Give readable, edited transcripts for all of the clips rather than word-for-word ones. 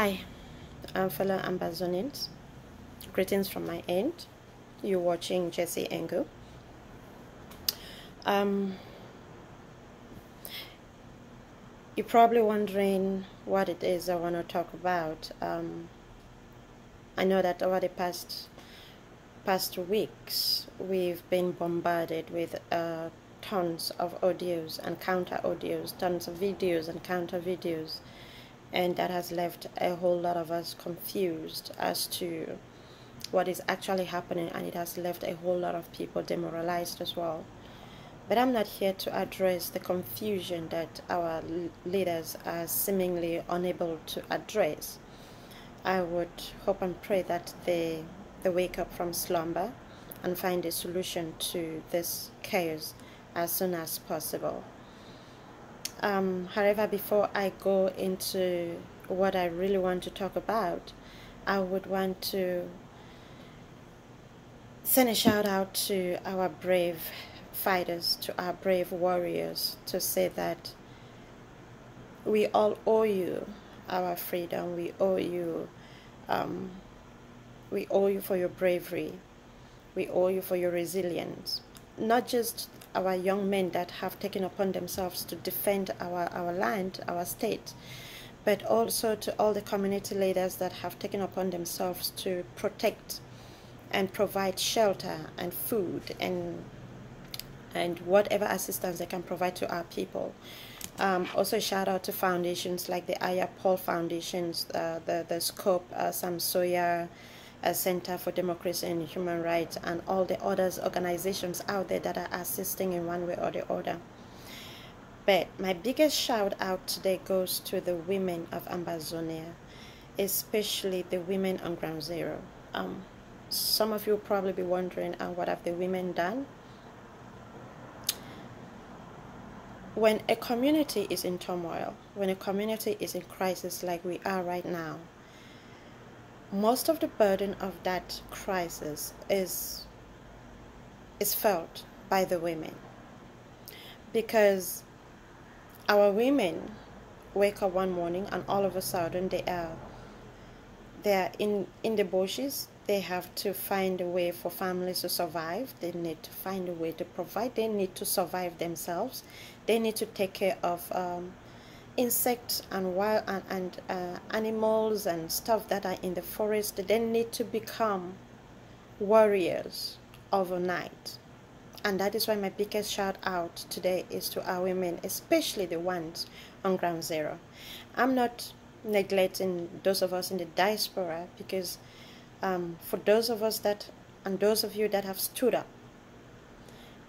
Hi, fellow Amazonians. Greetings from my end. You're watching Jessy Angle. You're probably wondering what it is I want to talk about. I know that over the past weeks we've been bombarded with tons of audios and counter audios, tons of videos and counter videos, and that has left a whole lot of us confused as to what is actually happening, and it has left a whole lot of people demoralized as well. But I'm not here to address the confusion that our leaders are seemingly unable to address. I would hope and pray that they wake up from slumber and find a solution to this chaos as soon as possible. However, before I go into what I really want to talk about, I would want to send a shout out to our brave fighters, to our brave warriors, to say that we all owe you our freedom. We owe you for your bravery. We owe you for your resilience. Not just our young men that have taken upon themselves to defend our land, our state, but also to all the community leaders that have taken upon themselves to protect and provide shelter and food and whatever assistance they can provide to our people. Also shout out to foundations like the Aya Paul Foundations, the SCCOP, Sam Sawyer Center for Democracy and Human Rights, and all the other organizations out there that are assisting in one way or the other. But my biggest shout out today goes to the women of Amazonia, especially the women on Ground Zero. Some of you will probably be wondering, what have the women done? When a community is in turmoil, when a community is in crisis like we are right now, most of the burden of that crisis is felt by the women, because our women wake up one morning and all of a sudden they are in the bushes. They have to find a way for families to survive. They need to find a way to provide. They need to survive themselves. They need to take care of insects and wild and animals and stuff that are in the forest. They need to become warriors overnight. And that is why my biggest shout out today is to our women, especially the ones on Ground Zero. I'm not neglecting those of us in the diaspora, because for those of us and those of you that have stood up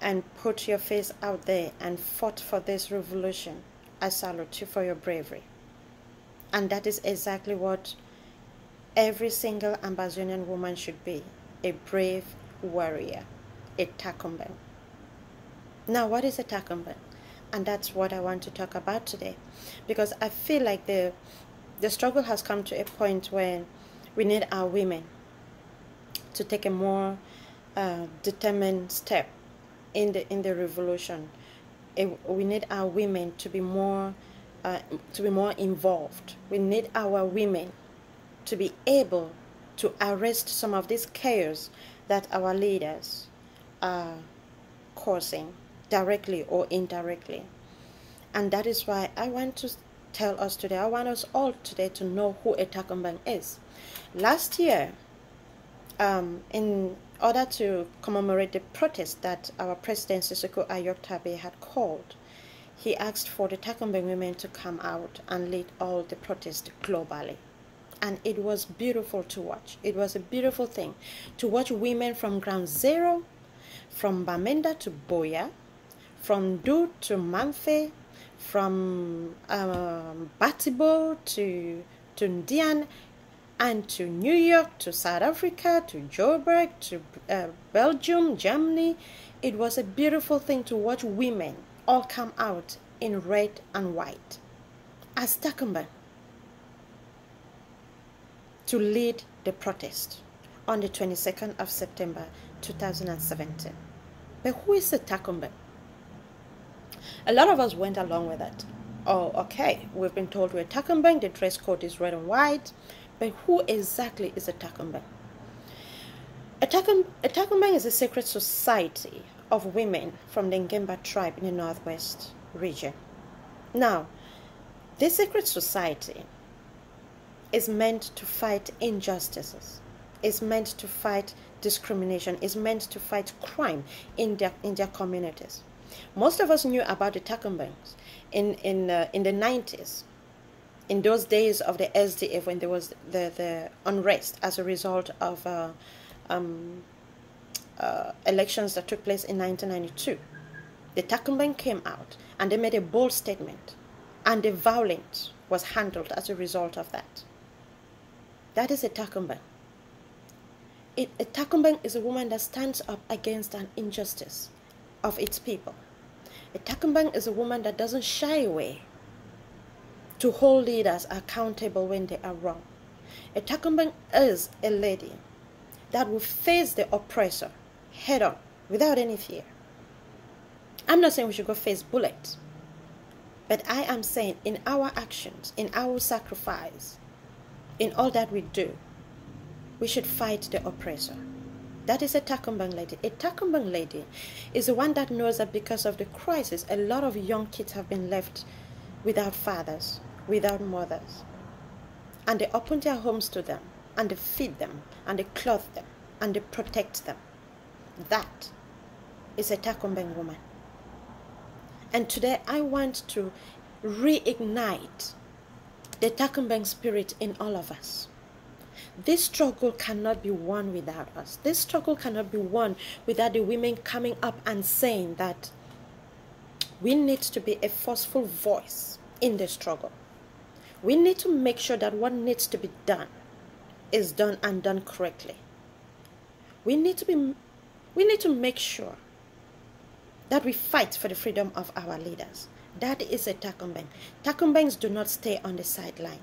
and put your face out there and fought for this revolution, I salute you for your bravery. And that is exactly what every single Amazonian woman should be: a brave warrior, a TAKUMBENG. Now, what is a TAKUMBENG? And that's what I want to talk about today, because I feel like the struggle has come to a point where we need our women to take a more determined step in the revolution. We need our women to be more involved. We need our women to be able to arrest some of this chaos that our leaders are causing, directly or indirectly. And that is why I want to tell us today, I want us all today to know who a TAKUMBENG is. Last year, in order to commemorate the protest that our president Sisoko Itambi had called, he asked for the TAKUMBENG women to come out and lead all the protests globally. And it was beautiful to watch. It was a beautiful thing to watch women from Ground Zero, from Bamenda to Boya, from Du to Manfe, from Batibo to Ndian, and to New York, to South Africa, to Joburg, to Belgium, Germany. It was a beautiful thing to watch women all come out in red and white as TAKUMBENG to lead the protest on the 22nd of September 2017. But who is the TAKUMBENG? A lot of us went along with it. Oh, okay, we've been told we're TAKUMBENG, the dress code is red and white, but who exactly is a TAKUMBENG? A TAKUMBENG is a secret society of women from the Ngemba tribe in the northwest region. Now, this secret society is meant to fight injustices, is meant to fight discrimination, is meant to fight crime in their communities. Most of us knew about the TAKUMBENGs in the 90s, in those days of the SDF, when there was the unrest as a result of elections that took place in 1992. The TAKUMBENG came out and they made a bold statement, and the violence was handled as a result of that. That is a TAKUMBENG. A TAKUMBENG is a woman that stands up against an injustice of its people. A TAKUMBENG is a woman that doesn't shy away to hold leaders accountable when they are wrong. A TAKUMBENG is a lady that will face the oppressor head on without any fear. I'm not saying we should go face bullets, but I am saying in our actions, in our sacrifice, in all that we do, we should fight the oppressor. That is a TAKUMBENG lady. A TAKUMBENG lady is the one that knows that because of the crisis, a lot of young kids have been left without fathers, without mothers. And they open their homes to them, and they feed them, and they clothe them, and they protect them. That is a TAKUMBENG woman. And today I want to reignite the TAKUMBENG spirit in all of us. This struggle cannot be won without us. This struggle cannot be won without the women coming up and saying that we need to be a forceful voice in the struggle. We need to make sure that what needs to be done is done and done correctly. We need to make sure that we fight for the freedom of our leaders. That is a TAKUMBENG. TAKUMBENGs do not stay on the sideline.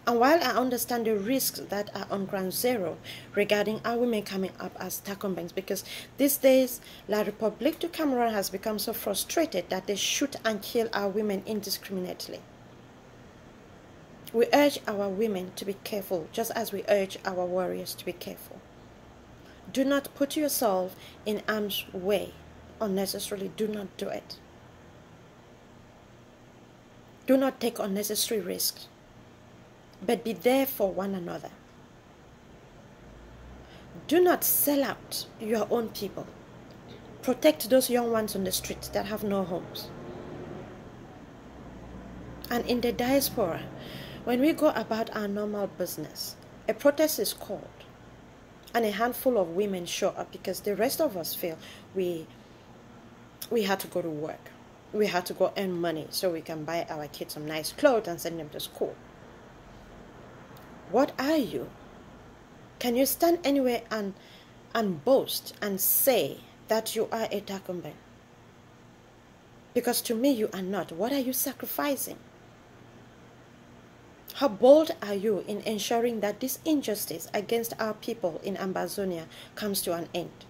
And while I understand the risks that are on ground zero regarding our women coming up as TAKUMBENGs, because these days La République du Cameroon has become so frustrated that they shoot and kill our women indiscriminately. We urge our women to be careful, just as we urge our warriors to be careful. Do not put yourself in harm's way unnecessarily. Do not do it. Do not take unnecessary risks, but be there for one another. Do not sell out your own people. Protect those young ones on the street that have no homes. And in the diaspora, when we go about our normal business, a protest is called, and a handful of women show up because the rest of us feel we had to go to work. We had to go earn money so we can buy our kids some nice clothes and send them to school. What are you? Can you stand anywhere and boast and say that you are a TAKUMBENG? Because to me you are not. What are you sacrificing? How bold are you in ensuring that this injustice against our people in Ambazonia comes to an end?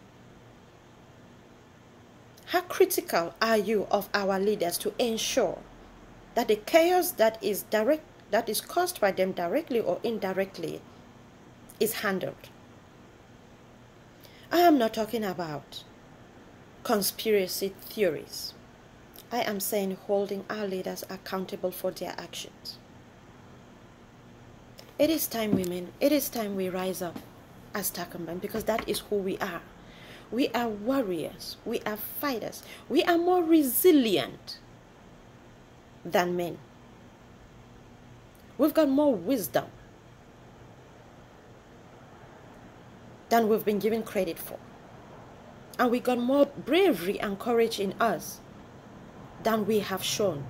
How critical are you of our leaders to ensure that the chaos that is caused by them directly or indirectly is handled? I am not talking about conspiracy theories. I am saying holding our leaders accountable for their actions. It is time, women, it is time we rise up as TAKUMBENG, because that is who we are. We are warriors. We are fighters. We are more resilient than men. We've got more wisdom than we've been given credit for. And we got more bravery and courage in us than we have shown.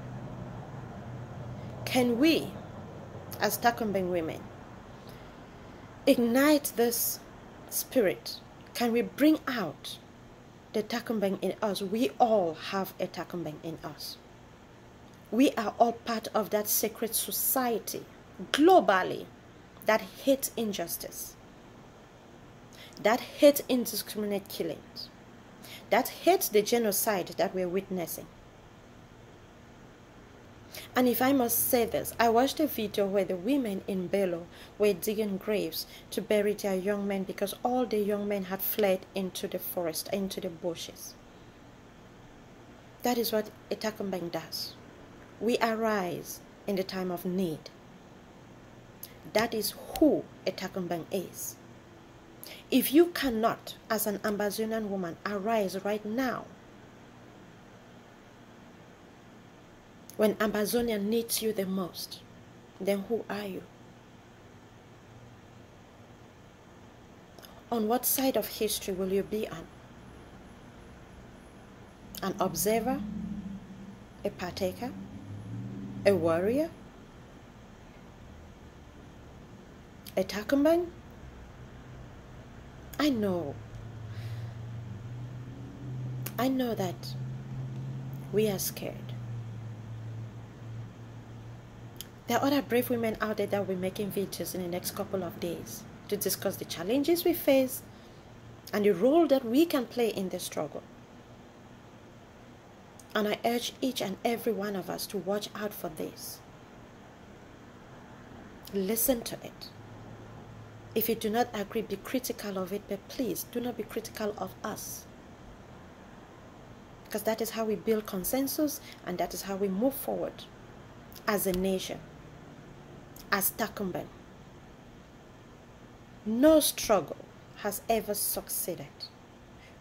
Can we, as TAKUMBENG women, ignite this spirit? Can we bring out the TAKUMBENG in us? We all have a TAKUMBENG in us. We are all part of that sacred society globally that hates injustice, that hates indiscriminate killings, that hates the genocide that we're witnessing. And if I must say this, I watched a video where the women in Belo were digging graves to bury their young men because all the young men had fled into the forest, into the bushes. That is what a TAKUMBENG does. We arise in the time of need. That is who a TAKUMBENG is. If you cannot, as an Ambazonian woman, arise right now, when Ambazonia needs you the most, then who are you? On what side of history will you be on? An observer? A partaker? A warrior? A TAKUMBENG? I know that we are scared. There are other brave women out there that will be making videos in the next couple of days to discuss the challenges we face and the role that we can play in the struggle. And I urge each and every one of us to watch out for this. Listen to it. If you do not agree, be critical of it, but please do not be critical of us. Because that is how we build consensus, and that is how we move forward as a nation, as TAKUMBENG. No struggle has ever succeeded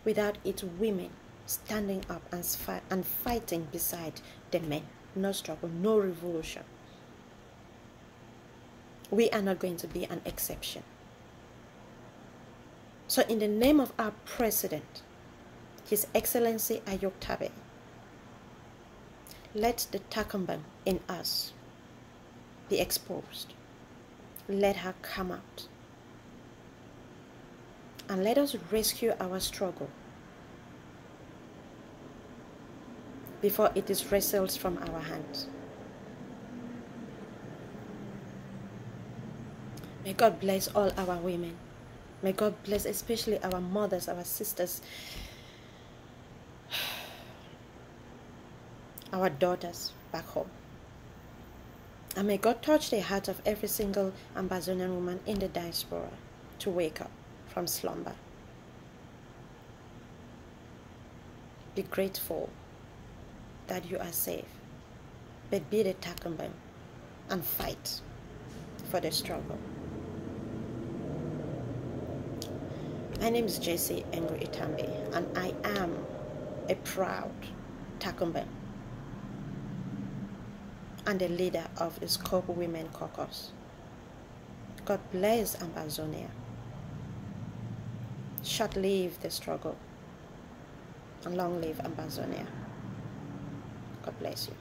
without its women standing up and fighting beside the men. No struggle, no revolution. We are not going to be an exception. So in the name of our President, His Excellency Itambi, let the TAKUMBENG in us be exposed. Let her come out. And let us rescue our struggle before it is wrestled from our hands. May God bless all our women. May God bless especially our mothers, our sisters, our daughters back home. And may God touch the heart of every single Ambazonian woman in the diaspora to wake up from slumber. Be grateful that you are safe, but be the TAKUMBENG and fight for the struggle. My name is Jessy Itambi, and I am a proud TAKUMBENG and the leader of the SCCOP Women Caucus. God bless Ambazonia. Short live the struggle, and long live Ambazonia. God bless you.